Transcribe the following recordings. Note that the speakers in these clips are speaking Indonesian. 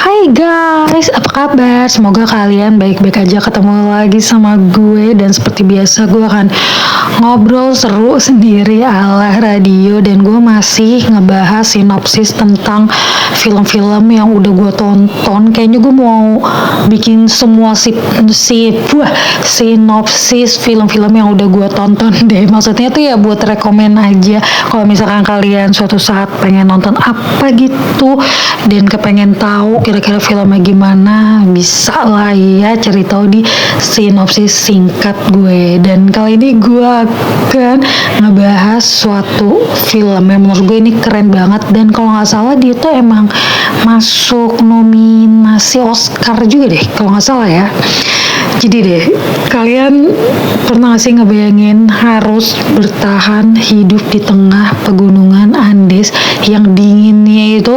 Hai guys, apa kabar? Semoga kalian baik-baik aja. Ketemu lagi sama gue, dan seperti biasa gue akan ngobrol seru sendiri ala radio, dan gue masih ngebahas sinopsis tentang film-film yang udah gue tonton. Kayaknya gue mau bikin semua sinopsis film-film yang udah gue tonton deh. Maksudnya tuh ya buat rekomen aja. Kalau misalkan kalian suatu saat pengen nonton apa gitu dan kepengen tahu kira-kira filmnya gimana, bisa lah ya cari tahu di sinopsis singkat gue. Dan kali ini gue akan ngebahas suatu film yang menurut gue ini keren banget, dan kalau nggak salah dia tuh emang masuk nominasi Oscar juga deh kalau nggak salah ya. Jadi deh, kalian pernah gak sih ngebayangin harus bertahan hidup di tengah pegunungan Andes yang dinginnya itu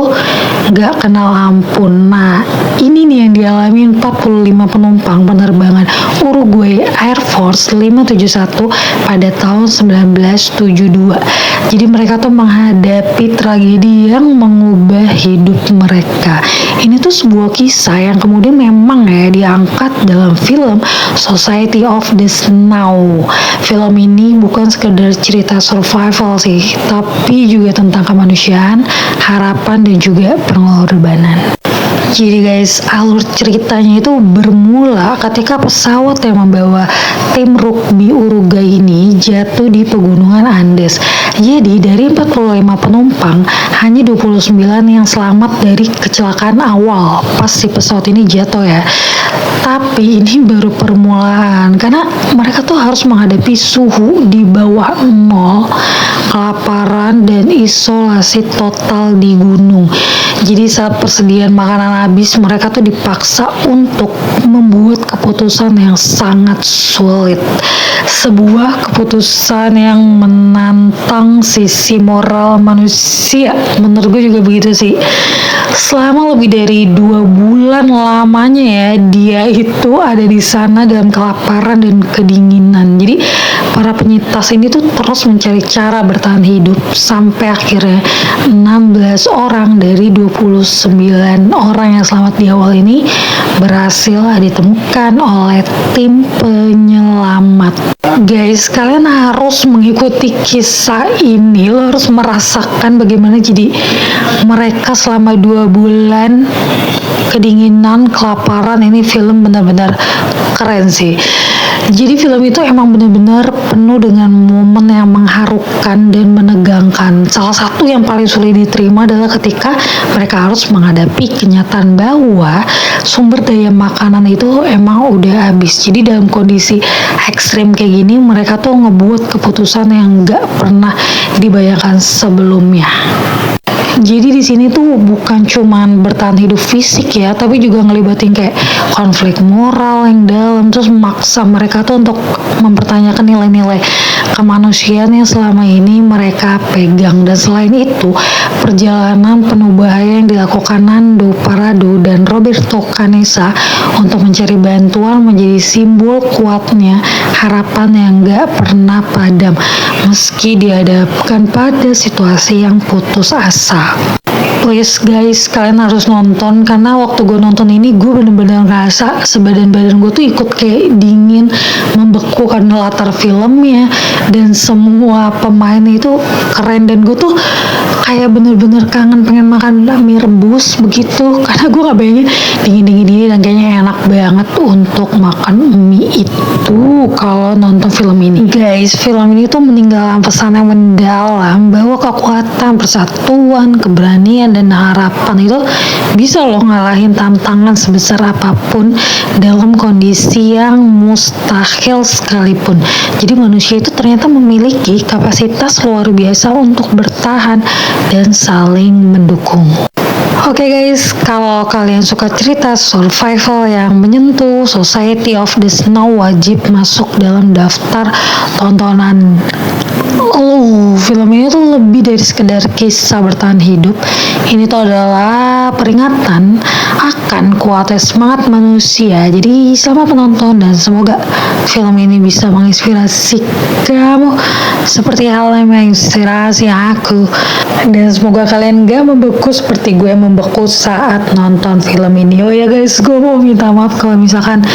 gak kenal ampun? Nah, ini nih yang dialami 45 penumpang penerbangan Uruguay Air Force 571 pada tahun 1972. Jadi mereka tuh menghadapi tragedi yang mengubah hidup mereka. Ini tuh sebuah kisah yang kemudian memang ya diangkat dalam film Society of the Snow. Film ini bukan sekedar cerita survival sih, tapi juga tentang kemanusiaan, harapan, dan juga pengorbanan. Jadi guys, alur ceritanya itu bermula ketika pesawat yang membawa tim rugby Uruguay ini jatuh di pegunungan Andes. Jadi dari 45 penumpang, hanya 29 yang selamat dari kecelakaan awal pas si pesawat ini jatuh ya. Tapi ini baru permulaan, karena mereka tuh harus menghadapi suhu di bawah 0, kelaparan, dan isolasi total di gunung. Jadi saat persediaan makanan habis, mereka tuh dipaksa untuk membuat keputusan yang sangat sulit. Sebuah keputusan yang menantang sisi moral manusia. Menurut gue juga begitu sih. Selama lebih dari 2 bulan lamanya ya, dia itu ada di sana dalam kelaparan dan kedinginan. Jadi para penyintas ini tuh terus mencari cara bertahan hidup sampai akhirnya 16 orang dari 29 orang yang selamat di awal ini berhasil ditemukan oleh tim penyelamat. Guys, kalian harus mengikuti kisah ini. Lo harus merasakan bagaimana jadi mereka selama 2 bulan kedinginan, kelaparan. Ini film benar-benar keren sih. Jadi film itu emang benar-benar penuh dengan momen yang mengharukan dan menegangkan. Salah satu yang paling sulit diterima adalah ketika mereka harus menghadapi kenyataan bahwa sumber daya makanan itu emang udah habis. Jadi dalam kondisi ekstrim kayak gini, mereka tuh ngebuat keputusan yang gak pernah dibayangkan sebelumnya. Jadi di sini tuh bukan cuman bertahan hidup fisik ya, tapi juga ngelibatin kayak konflik moral yang dalam, terus memaksa mereka tuh untuk mempertanyakan nilai-nilai kemanusiaan yang selama ini mereka pegang. Dan selain itu, perjalanan penuh bahaya yang dilakukan Nando Parado dan Roberto Canessa untuk mencari bantuan menjadi simbol kuatnya harapan yang gak pernah padam meski dihadapkan pada situasi yang putus asa. Please guys, kalian harus nonton, karena waktu gue nonton ini gue bener-bener ngerasa sebadan-badan gue tuh ikut kayak dingin, membeku karena latar filmnya, dan semua pemain itu keren, dan gue tuh kayak bener-bener kangen pengen makan mie rebus begitu, karena gue gak bayangin dingin-dingin ini, dan kayaknya enak banget untuk makan mie itu kalau nonton film ini. Guys, film ini tuh meninggalkan pesan yang mendalam bahwa kekuatan, persatuan, keberanian, dan harapan itu bisa loh ngalahin tantangan sebesar apapun dalam kondisi yang mustahil sekalipun. Jadi manusia itu ternyata memiliki kapasitas luar biasa untuk bertahan dan saling mendukung. Oke guys, kalau kalian suka cerita survival yang menyentuh, Society of the Snow wajib masuk dalam daftar tontonan lo film ini tuh lebih dari sekedar kisah bertahan hidup. Ini tuh adalah peringatan akan kuatnya semangat manusia. Jadi selamat menonton dan semoga film ini bisa menginspirasi kamu seperti hal yang menginspirasi aku. Dan semoga kalian gak membeku seperti gue membeku saat nonton film ini. Oh ya guys, gue mau minta maaf kalau misalkan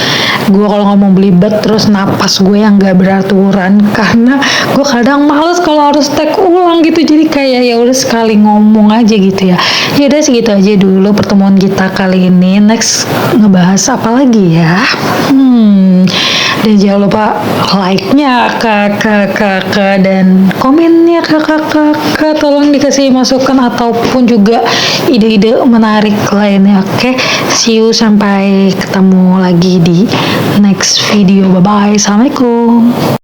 gue kalau ngomong belibet terus napas gue yang gak beraturan, karena gue kadang males kalau harus take ulang gitu, jadi kayak ya udah sekali ngomong aja gitu ya. Ya udah segitu aja dulu pertemuan kita kali ini. Next ngebahas apa lagi ya? Dan jangan lupa like-nya kakak dan komennya kakak tolong dikasih masukan ataupun juga ide-ide menarik lainnya. Oke, see you, sampai ketemu lagi di next video. Bye bye, assalamualaikum.